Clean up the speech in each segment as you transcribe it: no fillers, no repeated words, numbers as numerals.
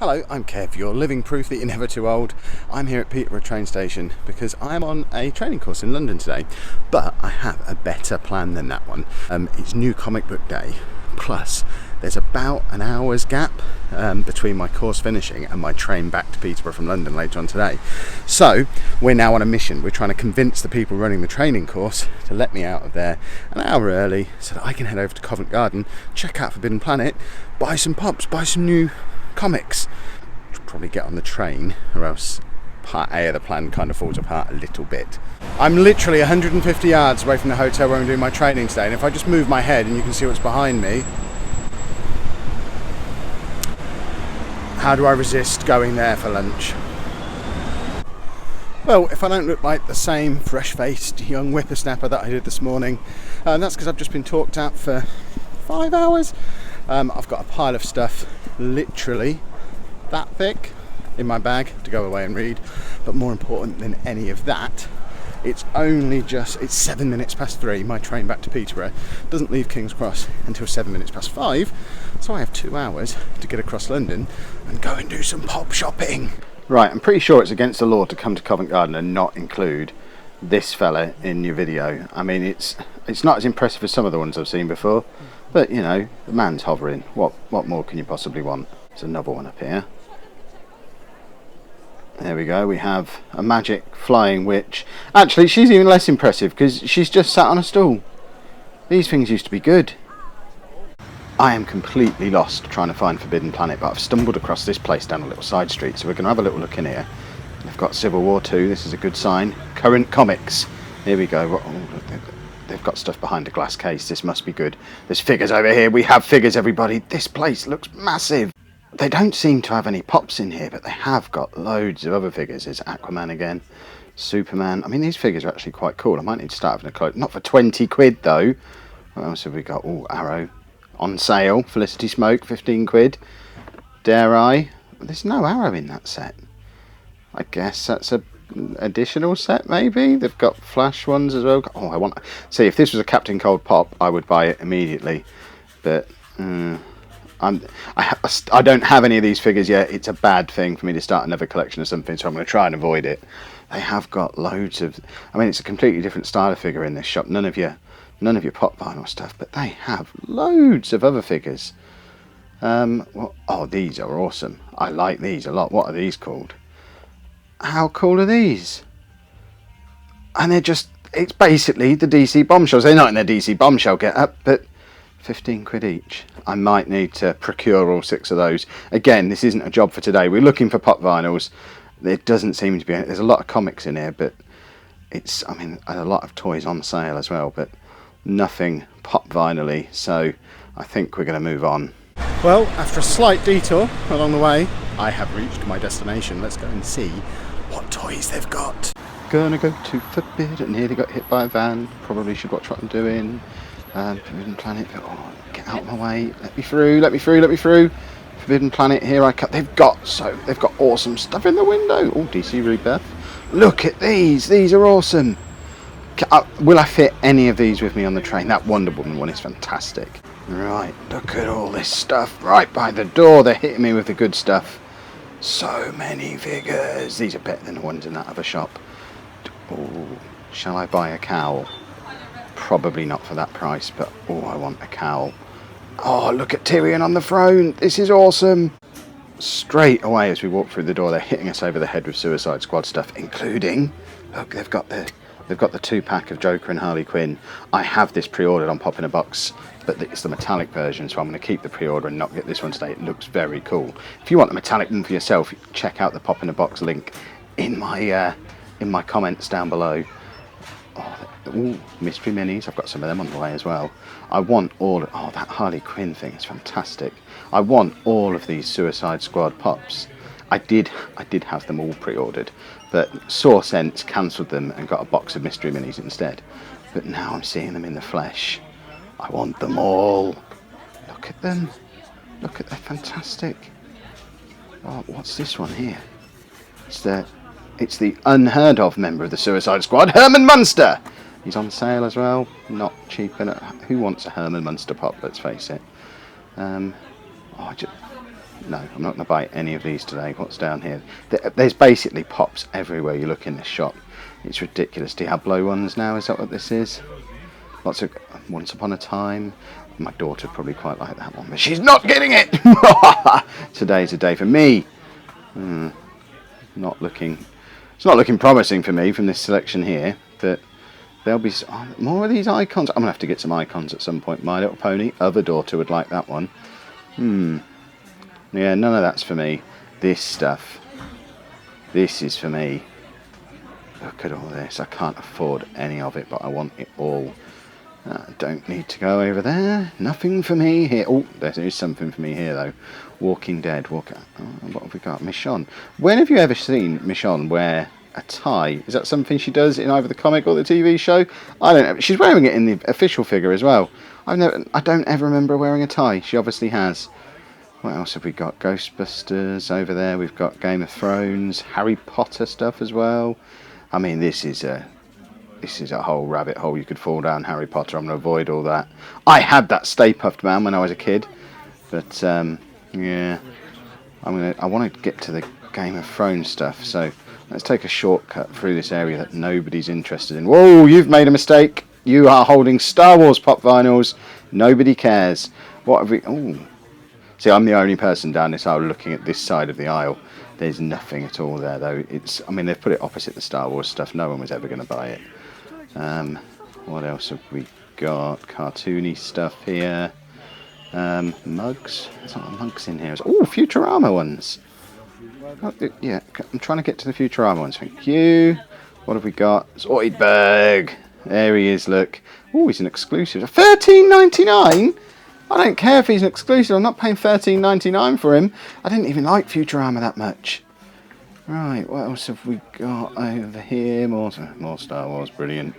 Hello, I'm Kev, your living proof that you're never too old. I'm here at Peterborough train station because I'm on a training course in London today, but I have a better plan than that one. It's New Comic Book Day, plus there's about an hour's gap between my course finishing and my train back to Peterborough from London later on today. So we're now on a mission. We're trying to convince the people running the training course to let me out of there an hour early so that I can head over to Covent Garden, check out Forbidden Planet, buy some pops, buy some new comics. Probably get on the train, or else part A of the plan kind of falls apart a little bit. I'm literally 150 yards away from the hotel where I'm doing my training today, and if I just move my head and you can see what's behind me, how do I resist going there for lunch? Well, if I don't look like the same fresh-faced young whippersnapper that I did this morning, that's because I've just been talked at for 5 hours. I've got a pile of stuff literally that thick in my bag to go away and read, but more important than any of that, it's 7 minutes past 3. My train back to Peterborough doesn't leave King's Cross until 7 minutes past 5, so I have 2 hours to get across London and go and do some pop shopping. Right, I'm pretty sure it's against the law to come to Covent Garden and not include this fella in your video. I mean, it's not as impressive as some of the ones I've seen before, but you know, the man's hovering. What more can you possibly want? There's another one up here. There we go, we have a magic flying witch. Actually, she's even less impressive because she's just sat on a stool. These things used to be good. I am completely lost trying to find Forbidden Planet, but I've stumbled across this place down a little side street, so we're going to have a little look in here. They've got Civil War 2, this is a good sign. Current comics. Here we go. Oh, look, they've got stuff behind a glass case, this must be good. There's figures over here, we have figures, everybody. This place looks massive. They don't seem to have any pops in here, but they have got loads of other figures. There's Aquaman again, Superman. I mean, these figures are actually quite cool. I might need to start having a close. Not for 20 quid though. What else have we got? Oh, Arrow. On sale. Felicity Smoke, 15 quid. Dare I? There's no Arrow in that set. I guess that's a additional set maybe. They've got Flash ones as well. Oh, I want. See, if this was a Captain Cold pop, I would buy it immediately. But I don't have any of these figures yet. It's a bad thing for me to start another collection of something, so I'm going to try and avoid it. They have got loads of. I mean, it's a completely different style of figure in this shop. None of your pop vinyl stuff, but they have loads of other figures. Oh, these are awesome. I like these a lot. What are these called? How cool are these? And it's basically the DC bombshells. They're not in their DC bombshell get up, but 15 quid each. I might need to procure all 6 of those. Again, this isn't a job for today. We're looking for pop vinyls. There doesn't seem to be any. There's a lot of comics in here, but I mean, a lot of toys on sale as well, but nothing pop vinyl-y, so I think we're going to move on. Well, after a slight detour along the way, I have reached my destination. Let's go and see what toys they've got. Gonna go to Forbidden. Nearly got hit by a van. Probably should watch what I'm doing. Forbidden Planet. Oh, get out of my way. Let me through. Let me through. Let me through. Forbidden Planet. Here I come. They've got awesome stuff in the window. Oh, DC Rebirth. Look at these. These are awesome. Will I fit any of these with me on the train? That Wonder Woman one is fantastic. Right, look at all this stuff right by the door. They're hitting me with the good stuff. So many figures. These are better than the ones in that other shop. Oh, shall I buy a cowl? Probably not for that price, but oh, I want a cowl. Oh, look at Tyrion on the throne. This is awesome. Straight away as we walk through the door, they're hitting us over the head with Suicide Squad stuff, including, look, they've got the 2-pack of Joker and Harley Quinn. I have this pre-ordered on Pop in a Box, but it's the metallic version, so I'm going to keep the pre-order and not get this one today. It looks very cool. If you want the metallic one for yourself, check out the Pop in a Box link in my comments down below. Oh, mystery minis. I've got some of them on the way as well. I want all. Oh, that Harley Quinn thing is fantastic. I want all of these Suicide Squad pops. I did have them all pre-ordered, but Saw Sense cancelled them and got a box of mystery minis instead. But now I'm seeing them in the flesh. I want them all. Look at them. Look at, they're fantastic. Oh, what's this one here? It's the unheard of member of the Suicide Squad, Herman Munster. He's on sale as well. Not cheap. Who wants a Herman Munster pop? Let's face it. No, I'm not going to buy any of these today. What's down here? There's basically pops everywhere you look in this shop. It's ridiculous. Diablo ones now, is that what this is? Lots of Once Upon a Time. My daughter would probably quite like that one, but she's not getting it! Today's a day for me. Not looking... It's not looking promising for me from this selection here, but there'll be more of these icons. I'm going to have to get some icons at some point. My Little Pony, other daughter would like that one. Yeah, none of that's for me. This stuff, this is for me. Look at all this. I can't afford any of it, but I want it all. Don't need to go over there. Nothing for me here. Oh, there is something for me here, though. Walking Dead. What have we got? Michonne. When have you ever seen Michonne wear a tie? Is that something she does in either the comic or the TV show? I don't know. She's wearing it in the official figure as well. I don't ever remember her wearing a tie. She obviously has. What else have we got? Ghostbusters over there. We've got Game of Thrones, Harry Potter stuff as well. I mean, this is a whole rabbit hole you could fall down. Harry Potter. I'm going to avoid all that. I had that Stay Puft Man when I was a kid, but yeah, I want to get to the Game of Thrones stuff. So let's take a shortcut through this area that nobody's interested in. Whoa! You've made a mistake. You are holding Star Wars pop vinyls. Nobody cares. What have we? Oh. See, I'm the only person down this aisle looking at this side of the aisle. There's nothing at all there, though. I mean, they've put it opposite the Star Wars stuff. No one was ever going to buy it. What else have we got? Cartoony stuff here. Mugs. There's not mugs in here. Oh, Futurama ones. Oh, yeah, I'm trying to get to the Futurama ones. Thank you. What have we got? Zoidberg. There he is, look. Oh, he's an exclusive. $13.99? I don't care if he's an exclusive. I'm not paying $13.99 for him. I didn't even like Futurama that much. Right, what else have we got over here? More Star Wars, brilliant.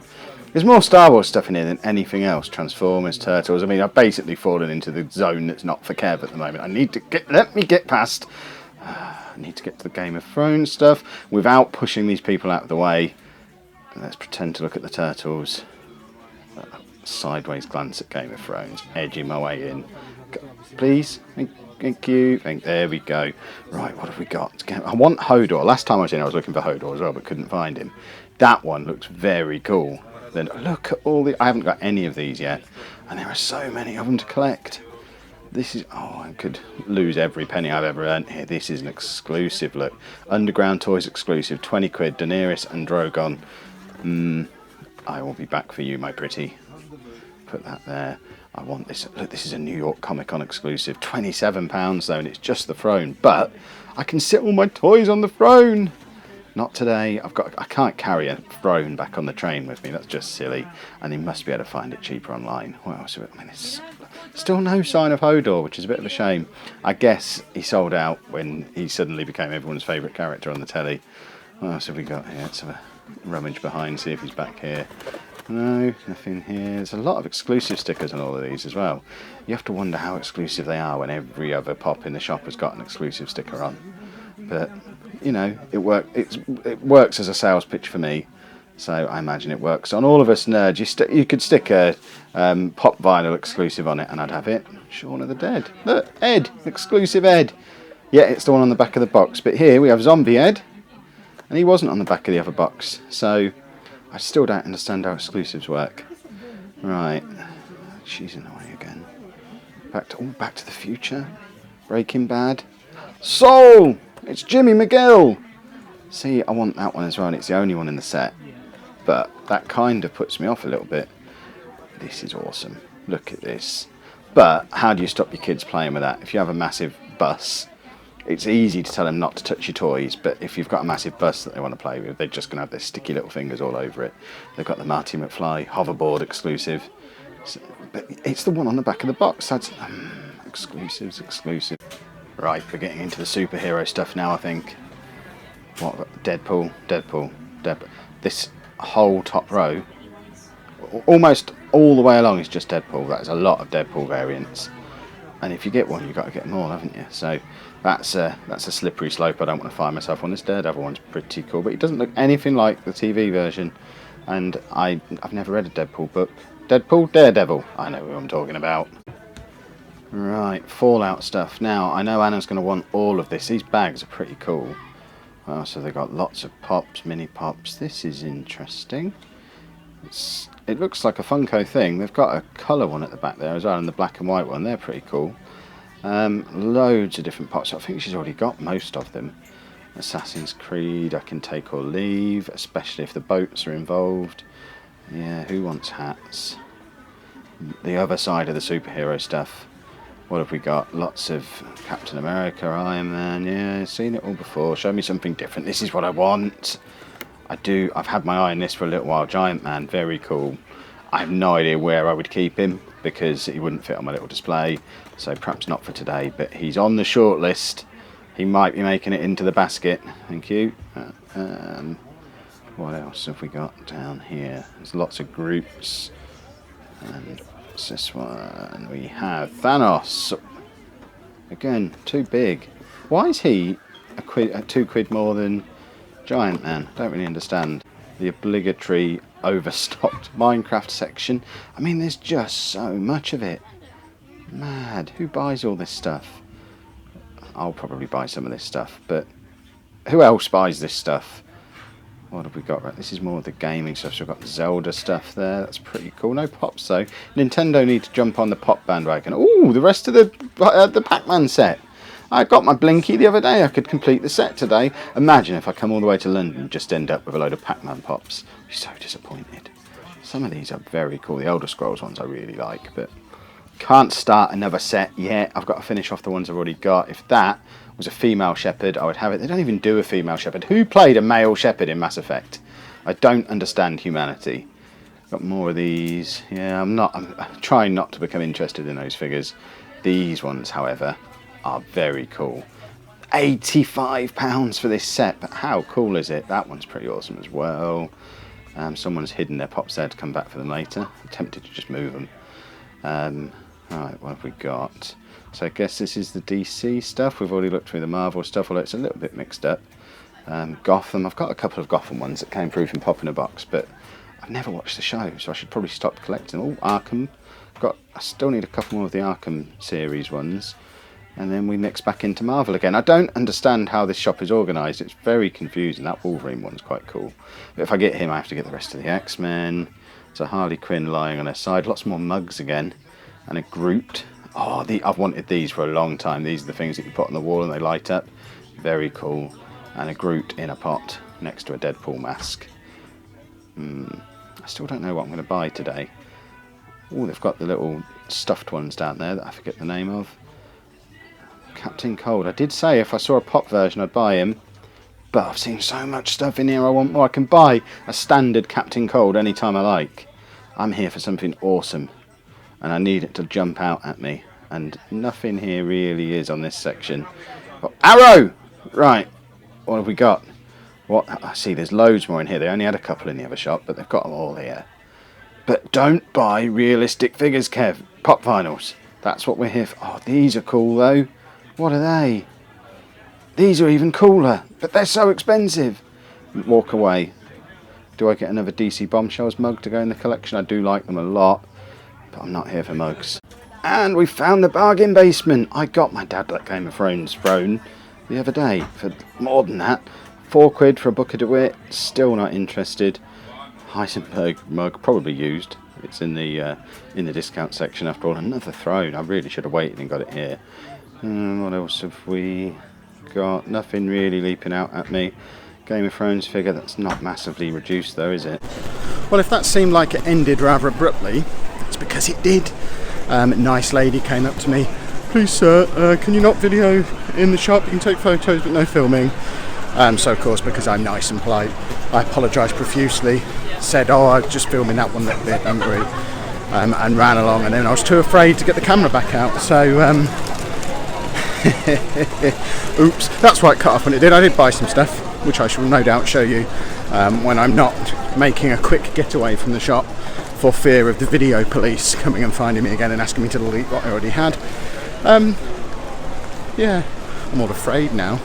There's more Star Wars stuff in here than anything else. Transformers, Turtles. I mean, I've basically fallen into the zone that's not for Kev at the moment. Let me get past. I need to get to the Game of Thrones stuff without pushing these people out of the way. Let's pretend to look at the Turtles. Sideways glance at Game of Thrones, edging my way in. Please, thank you. There we go. Right, what have we got? I want Hodor. Last time I was in, I was looking for Hodor as well, but couldn't find him. That one looks very cool. Then look at all the. I haven't got any of these yet, and there are so many of them to collect. This is. Oh, I could lose every penny I've ever earned here. This is an exclusive. Look, Underground Toys exclusive, 20 quid. Daenerys and Drogon. I will be back for you, my pretty. Put that there. I want this. Look, this is a New York Comic Con exclusive. £27 though, and it's just the throne. But I can sit all my toys on the throne. Not today. I can't carry a throne back on the train with me. That's just silly. And you must be able to find it cheaper online. What else? I mean, it's still no sign of Hodor, which is a bit of a shame. I guess he sold out when he suddenly became everyone's favourite character on the telly. What else have we got here? Let's have a rummage behind, see if he's back here. No, nothing here. There's a lot of exclusive stickers on all of these as well. You have to wonder how exclusive they are when every other pop in the shop has got an exclusive sticker on. But, you know, it works as a sales pitch for me. So I imagine it works on all of us nerds. You could stick a pop vinyl exclusive on it and I'd have it. Shaun of the Dead. Look, Ed. Exclusive Ed. Yeah, it's the one on the back of the box. But here we have Zombie Ed. And he wasn't on the back of the other box. So I still don't understand how exclusives work. Right. She's annoying again. Back to the Future. Breaking Bad. Soul! It's Jimmy McGill! See, I want that one as well, and it's the only one in the set. But that kind of puts me off a little bit. This is awesome. Look at this. But how do you stop your kids playing with that? If you have a massive bus, it's easy to tell them not to touch your toys, but if you've got a massive bus that they want to play with, they're just going to have their sticky little fingers all over it. They've got the Marty McFly hoverboard exclusive. But it's the one on the back of the box. That's exclusive. Right, we're getting into the superhero stuff now, I think. What? Deadpool. This whole top row, almost all the way along, is just Deadpool. That is a lot of Deadpool variants. And if you get one, you've got to get them all, haven't you? So that's a slippery slope. I don't want to find myself on. This Daredevil one's pretty cool, but it doesn't look anything like the TV version. And I've never read a Deadpool book. Deadpool, Daredevil. I know who I'm talking about. Right, Fallout stuff. Now, I know Anna's going to want all of this. These bags are pretty cool. So they've got lots of pops, mini pops. This is interesting. It looks like a Funko thing. They've got a colour one at the back there as well, and the black and white one. They're pretty cool. Loads of different pops. I think she's already got most of them. Assassin's Creed, I can take or leave, especially if the boats are involved. Yeah, who wants hats? The other side of the superhero stuff. What have we got? Lots of Captain America, Iron Man. Yeah, I've seen it all before. Show me something different. This is what I want. I've had my eye on this for a little while. Giant Man, very cool. I have no idea where I would keep him because he wouldn't fit on my little display. So perhaps not for today, but he's on the short list. He might be making it into the basket. Thank you. What else have we got down here? There's lots of groups. And what's this one? We have Thanos. Again, too big. Why is he £2 more than Giant Man? Don't really understand. The obligatory overstocked Minecraft section. I mean, there's just so much of it. Mad. Who buys all this stuff? I'll probably buy some of this stuff, but who else buys this stuff? What have we got? Right, this is more of the gaming stuff. So we've got Zelda stuff there. That's pretty cool. No pops though. Nintendo need to jump on the pop bandwagon. Ooh, the rest of the Pac-Man set. I got my Blinky the other day. I could complete the set today. Imagine if I come all the way to London and just end up with a load of Pac-Man pops. I'd be so disappointed. Some of these are very cool. The Elder Scrolls ones I really like, but can't start another set yet. I've got to finish off the ones I've already got. If that was a female shepherd, I would have it. They don't even do a female shepherd. Who played a male shepherd in Mass Effect? I don't understand humanity. Got more of these. Yeah, I'm trying not to become interested in those figures. These ones, however, are very cool. £85 for this set, but how cool is it? That one's pretty awesome as well. Someone's hidden their pops there to come back for them later. I'm tempted to just move them. Right, what have we got? So I guess this is the DC stuff. We've already looked through the Marvel stuff, although it's a little bit mixed up. Gotham, I've got a couple of Gotham ones that came through from Pop in a Box, but I've never watched the show, so I should probably stop collecting. Oh, Arkham. I still need a couple more of the Arkham series ones. And then we mix back into Marvel again. I don't understand how this shop is organised. It's very confusing. That Wolverine one's quite cool. But if I get him, I have to get the rest of the X-Men. There's a Harley Quinn lying on her side. Lots more mugs again. And a Groot. Oh, I've wanted these for a long time. These are the things that you put on the wall and they light up. Very cool. And a Groot in a pot next to a Deadpool mask. I still don't know what I'm going to buy today. Oh, they've got the little stuffed ones down there that I forget the name of. Captain Cold. I did say if I saw a pop version I'd buy him, but I've seen so much stuff in here I want more. I can buy a standard Captain Cold anytime I like. I'm here for something awesome and I need it to jump out at me, and nothing here really is on this section. Oh, Arrow! Right, what have we got? What? I see there's loads more in here. They only had a couple in the other shop, but they've got them all here. But don't buy realistic figures, Kev. Pop vinyls. That's what we're here for. Oh, these are cool though. What are they? These are even cooler, but they're so expensive. Walk away. Do I get another DC Bombshells mug to go in the collection? I do like them a lot, but I'm not here for mugs. And we found the bargain basement. I got my dad that Game of Thrones throne the other day for more than that. £4 for a Book of DeWitt. Still not interested. Heisenberg mug, probably used. It's in the discount section after all. Another throne. I really should have waited and got it here. What else have we got? Nothing really leaping out at me. Game of Thrones figure, that's not massively reduced though, is it? Well, if that seemed like it ended rather abruptly, it's because it did. A nice lady came up to me. Please sir, can you not video in the shop? You can take photos but no filming. So of course, because I'm nice and polite, I apologised profusely, said, oh, I was just filming that one little bit, don't worry, and ran along, and then I was too afraid to get the camera back out, so oops, that's why it cut off when it did. I did buy some stuff, which I shall no doubt show you when I'm not making a quick getaway from the shop for fear of the video police coming and finding me again and asking me to delete what I already had. Yeah, I'm all afraid now.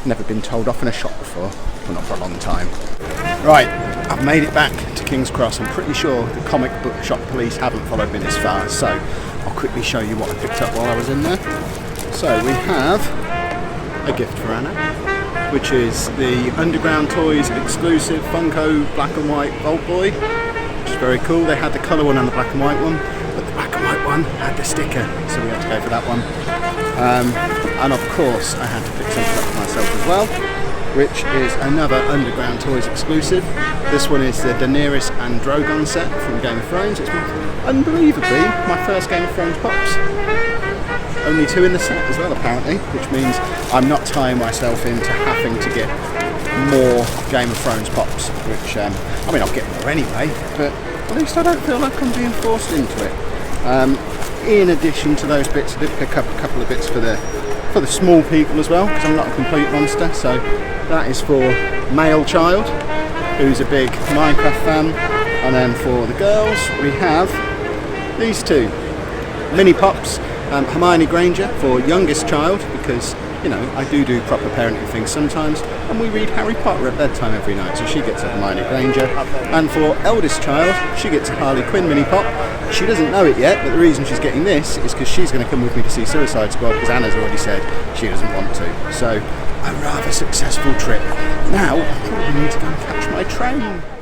Never been told off in a shop before, well, not for a long time. Right, I've made it back to King's Cross. I'm pretty sure the comic book shop police haven't followed me this far, so I'll quickly show you what I picked up while I was in there. So we have a gift for Anna, which is the Underground Toys exclusive Funko black and white Vault Boy, which is very cool. They had the colour one and the black and white one, but the black and white one had the sticker, so we had to go for that one. And of course I had to pick something up for myself as well, which is another Underground Toys exclusive. This one is the Daenerys and Drogon set from Game of Thrones. It's unbelievably my first Game of Thrones pops. Only 2 in the set as well apparently, which means I'm not tying myself into having to get more Game of Thrones pops, which, I mean I'll get more anyway, but at least I don't feel like I'm being forced into it. In addition to those bits, I did pick up a couple of bits for the small people as well, because I'm not a complete monster. So that is for male child, who's a big Minecraft fan, and then for the girls we have these 2 mini pops. Hermione Granger for youngest child, because you know I do proper parenting things sometimes, and we read Harry Potter at bedtime every night, so she gets a Hermione Granger. And for eldest child, she gets a Harley Quinn mini pop. She doesn't know it yet, but the reason she's getting this is because she's going to come with me to see Suicide Squad, because Anna's already said she doesn't want to. So a rather successful trip. Now I probably need to go and catch my train.